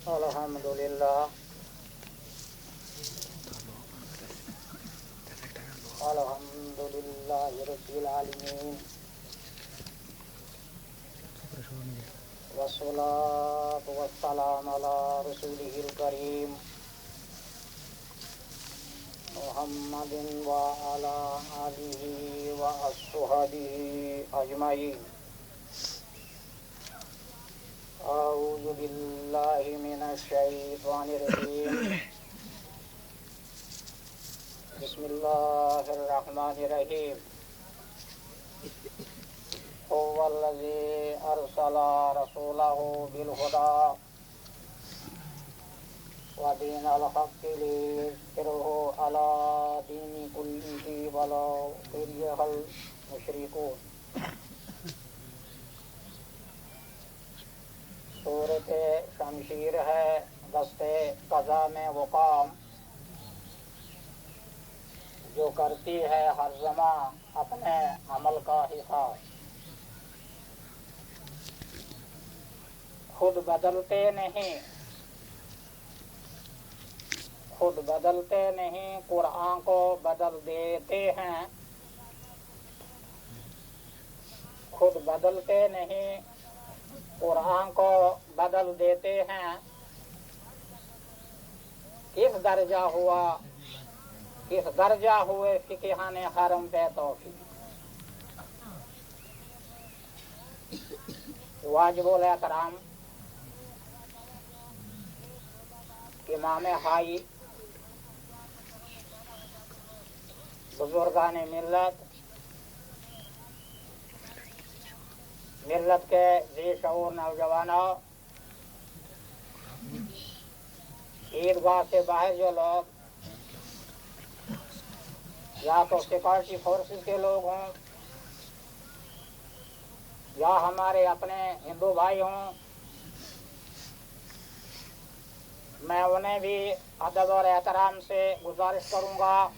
الحمد لله الحمد لله رب العالمين والصلاة والسلام على رسوله الكريم محمد وعلى آله وأصحابه أجمعين. أعوذ بالله من الشيطان الرجيم. بسم الله الرحمن الرحيم. هو الذي أرسل رسوله بالهدى ودين الحق ليظهره على دين كله ولو كره المشركون. صورت شمشیر ہے دستے قضا میں وہ قوم جو کرتی ہے ہر زمان اپنے عمل کا حساب. خود بدلتے نہیں قرآن کو بدل دیتے ہیں. خود بدلتے نہیں قرآن کو بدل دیتے ہیں. کس درجہ ہوئے فقیہان حرم پہ توفیق. واجب الاحترام امام ہائی بزرگان ملت کے ذی شعور نوجوانوں، عیدگاہ سے باہر جو لوگ یا تو سیکورٹی فورسز کے لوگ ہوں یا ہمارے اپنے ہندو بھائی ہوں، میں انہیں بھی ادب اور احترام سے گزارش کروں گا.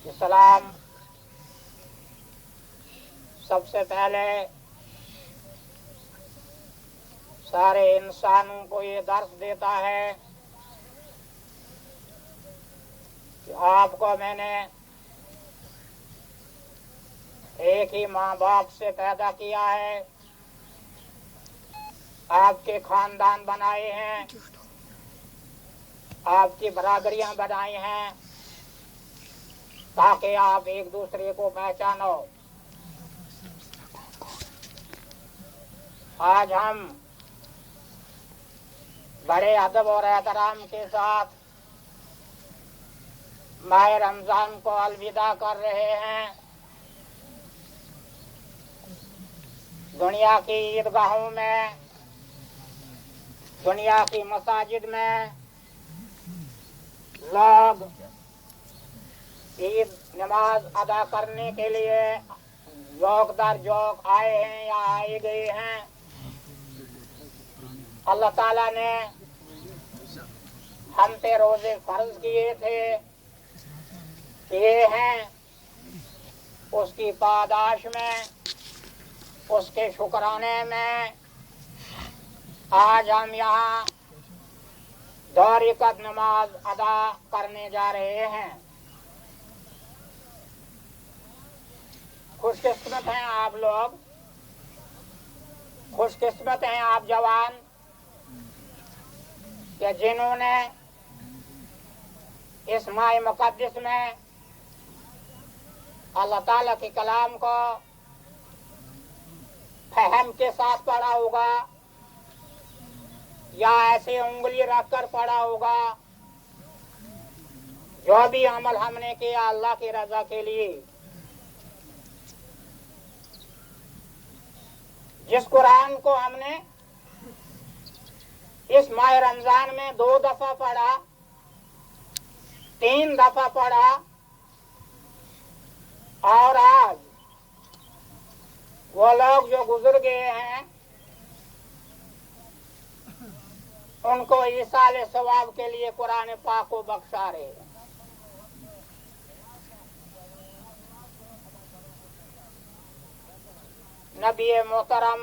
اسلام سب سے پہلے سارے انسانوں کو یہ درس دیتا ہے کہ آپ کو میں نے ایک ہی ماں باپ سے پیدا کیا ہے، آپ کے خاندان بنائے ہیں، آپ کی برادریاں بنائی ہیں تاکہ آپ ایک دوسرے کو پہچانو. آج ہم بڑے ادب اور احترام کے ساتھ ماہ رمضان کو الوداع کر رہے ہیں. دنیا کی عیدگاہوں میں، دنیا کی مساجد میں لوگ عید نماز ادا کرنے کے لیے جوک در جوک آئے ہیں یا آئے گئے ہیں. اللہ تعالیٰ نے ہم پہ روزے فرض کیے تھے، کیے ہیں. اس کی پاداش میں، اس کے شکرانے میں آج ہم یہاں 2 رکعت نماز ادا کرنے جا رہے ہیں. خوش قسمت ہیں آپ لوگ، خوش قسمت ہیں آپ جوان کہ جنہوں نے اس ماہ مقدس میں اللہ تعالیٰ کے کلام کو فہم کے ساتھ پڑھا ہوگا یا ایسے انگلی رکھ کر پڑھا ہوگا. جو بھی عمل ہم نے کیا اللہ کی رضا کے لیے. جس قرآن کو ہم نے اس ماہ رمضان میں 2 دفعہ پڑھا، 3 دفعہ پڑھا، اور آج وہ لوگ جو گزر گئے ہیں ان کو ایصال ثواب کے لیے قرآن پاک کو بخشا رہے ہیں. نبی محترم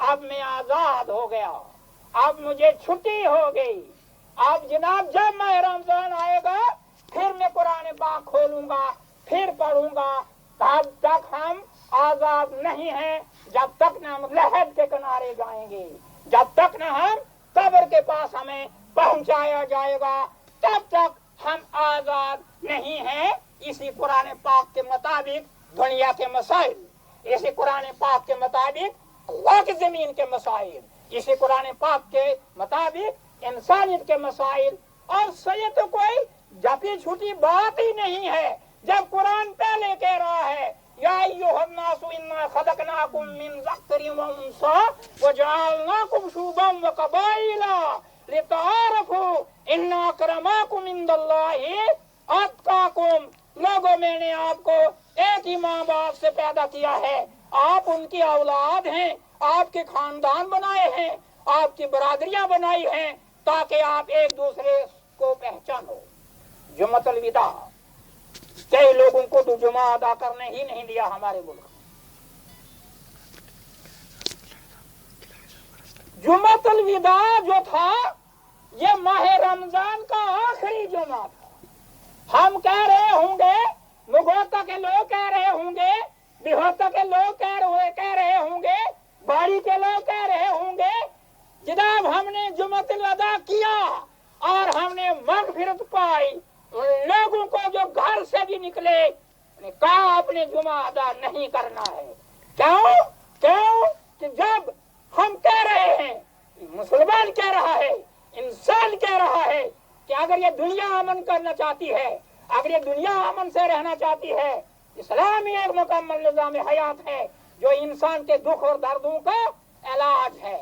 اب میں آزاد ہو گیا، اب مجھے چھٹی ہو گئی، اب جناب جب ماہ رمضان آئے گا پھر میں قرآن پاک کھولوں گا، پھر پڑھوں گا۔ تب تک ہم آزاد نہیں ہیں جب تک نہ ہم لہد کے کنارے جائیں گے، جب تک نہ ہم قبر کے پاس ہمیں پہنچایا جائے گا، تب تک ہم آزاد نہیں ہیں۔ اسی قرآن پاک کے مطابق دنیا کے مسائل، اسی قرآن پاک کے مطابق اللہ کی زمین کے مسائل، اسی قرآن پاک کے مطابق انسانیت کے مسائل، اور یہ تو کوئی جپی چھوٹی بات ہی نہیں ہے جب قرآن پہلے کہہ رہا ہے یا ایھا الناس انا خلقناکم من ذکر و انثی وجعلناکم شعوبا وقبائل لتعارفوا ان اکرمکم عند اللہ اتقاکم۔ لوگوں میں نے آپ کو ایک ہی ماں باپ سے پیدا کیا ہے، آپ ان کی اولاد ہیں، آپ کے خاندان بنائے ہیں، آپ کی برادریاں بنائی ہیں تاکہ آپ ایک دوسرے کو پہچانو۔ جمعۃ الوداع کئی لوگوں کو تو جمعہ ادا کرنے ہی نہیں دیا ہمارے ملک۔ جمعۃ الوداع جو تھا یہ ماہ رمضان کا آخری جمعہ تھا۔ ہم کہہ رہے ہوں گے، مغوطہ کے لوگ کہہ رہے ہوں گے، بہوطہ کے لوگ کہہ رہے ہوں گے، باڑی کے لوگ کہہ رہے ہوں گے، جناب ہم نے جمعۃ الوداع کیا اور ہم نے مغفرت پائی۔ ان لوگوں کو جو گھر سے بھی نکلے نے کہا اپنے جمعہ ادا نہیں کرنا ہے۔ کیوں کہ جب ہم کہہ رہے ہیں، مسلمان کہہ رہا ہے، انسان کہہ رہا ہے کہ اگر یہ دنیا امن کرنا چاہتی ہے، اگر یہ دنیا امن سے رہنا چاہتی ہے، اسلام ہی ایک مکمل نظام حیات ہے جو انسان کے دکھ اور دردوں کا علاج ہے۔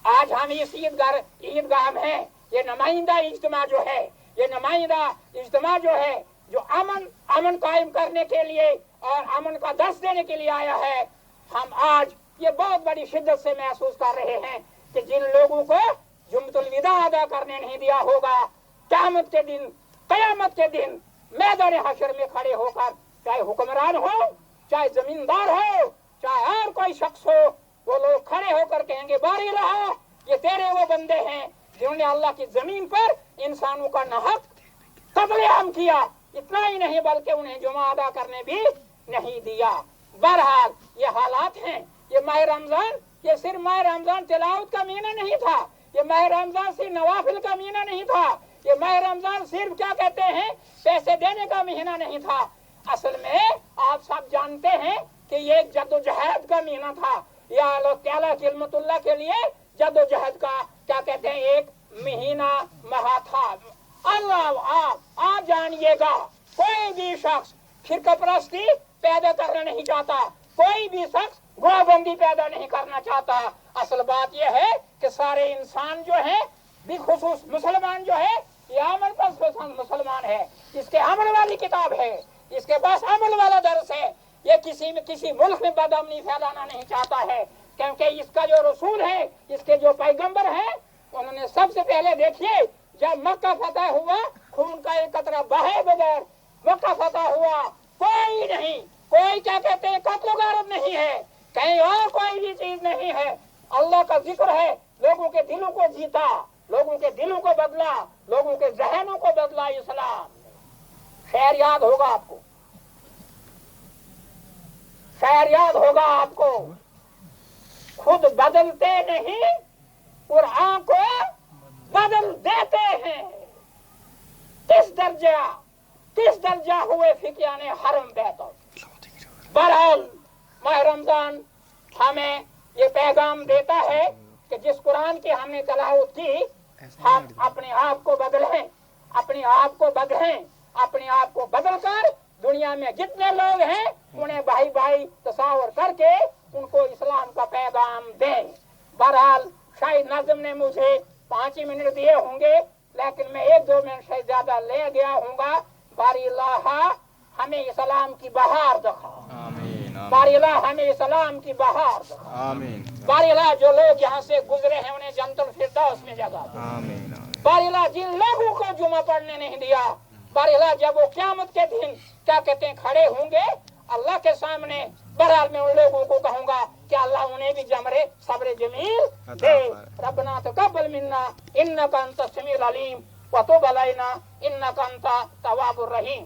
آج ہم اس عیدگاہ میں یہ نمائندہ اجتماع جو ہے، یہ نمائندہ اجتماع جو ہے جو امن قائم کرنے کے لیے اور امن کا درس دینے کے لیے آیا ہے، ہم آج یہ بہت بڑی شدت سے محسوس کر رہے ہیں کہ جن لوگوں کو جمعۃ الوداع ادا کرنے نہیں دیا ہوگا، قیامت کے دن میدان حشر میں کھڑے ہو کر، چاہے حکمران ہو، چاہے زمیندار ہو، چاہے اور کوئی شخص ہو، وہ لوگ کھڑے ہو کر کہیں گے باری رہا، یہ تیرے وہ بندے ہیں جنہوں نے اللہ کی زمین پر انسانوں کا ناحق قتل عام کیا۔ اتنا ہی نہیں بلکہ انہیں جمعہ ادا کرنے بھی نہیں دیا۔ بہرحال یہ حالات ہیں۔ یہ ماہ رمضان، یہ صرف ماہ رمضان تلاوت کا مہینہ نہیں تھا، یہ ماہ رمضان صرف نوافل کا مہینہ نہیں تھا، یہ ماہ رمضان صرف کیا کہتے ہیں پیسے دینے کا مہینہ نہیں تھا۔ اصل میں آپ سب جانتے ہیں کہ یہ ایک جد و جہد کا مہینہ تھا۔ یا اللہ تعالیٰ کلمت اللہ کے لیے جد و جہد کا کیا کہتے ہیں ایک مہینہ مہا تھا۔ اللہ آپ جانیے گا، کوئی بھی شخص فرقہ پرستی پیدا کرنا نہیں چاہتا، کوئی بھی شخص گروہ بندی پیدا نہیں کرنا چاہتا۔ اصل بات یہ ہے کہ سارے انسان جو ہیں، بالخصوص مسلمان جو ہے، یہ عمل پر مسلمان ہے، اس کے عمل والی کتاب ہے، اس کے پاس عمل والا درس ہے۔ یہ کسی ملک میں بدامنی پھیلانا نہیں چاہتا ہے، کیونکہ اس کا جو رسول ہے، اس کے جو پیغمبر ہیں، انہوں نے سب سے پہلے دیکھیے جب مکہ فتح ہوا، خون کا ایک قطرہ بہے بغیر مکہ فتح ہوا، کوئی نہیں، کوئی کیا کہتے ہیں قتل و غارت نہیں ہے، کہیں اور کوئی بھی چیز نہیں ہے، اللہ کا ذکر ہے، لوگوں کے دلوں کو جیتا، لوگوں کے دلوں کو بدلا، لوگوں کے ذہنوں کو بدلا اسلام نے۔ خیر یاد ہوگا آپ کو، خیر یاد ہوگا آپ کو، خود بدلتے نہیں قرآن کو بدل دیتے ہیں۔ کس درجہ ہوئے فقیان حرم بیت۔ بہرحال ماہ رمضان ہمیں یہ پیغام دیتا ہے کہ جس قرآن کی ہم نے تلاوت کی، ہم اپنے آپ کو بدلیں، اپنے آپ کو بدل کر دنیا میں جتنے لوگ ہیں انہیں بھائی بھائی تصور کر کے ان کو اسلام کا پیغام دیں۔ بہرحال شاید ناظم نے مجھے 5 ہی منٹ دیے ہوں گے، لیکن میں 1-2 منٹ سے زیادہ لے گیا ہوں گا۔ باری اللہ ہمیں اسلام کی بہار دکھا، باری اللہ ہمیں اسلام کی بہار دکھا، باری اللہ جو لوگ یہاں سے گزرے ہیں انہیں جنت الفردوس میں جگہ دے، باری اللہ جن لوگوں کو جمعہ پڑھنے نہیں دیا، باری اللہ جب وہ قیامت کے دن کیا کہتے ہیں کھڑے ہوں گے اللہ کے سامنے، بہرحال میں ان لوگوں کو کہوں گا کہ اللہ انہیں بھی صبر جمیل دے. ربنا تقبل منا انک انت السمیع العلیم وتب علینا انک انت التواب الرحیم.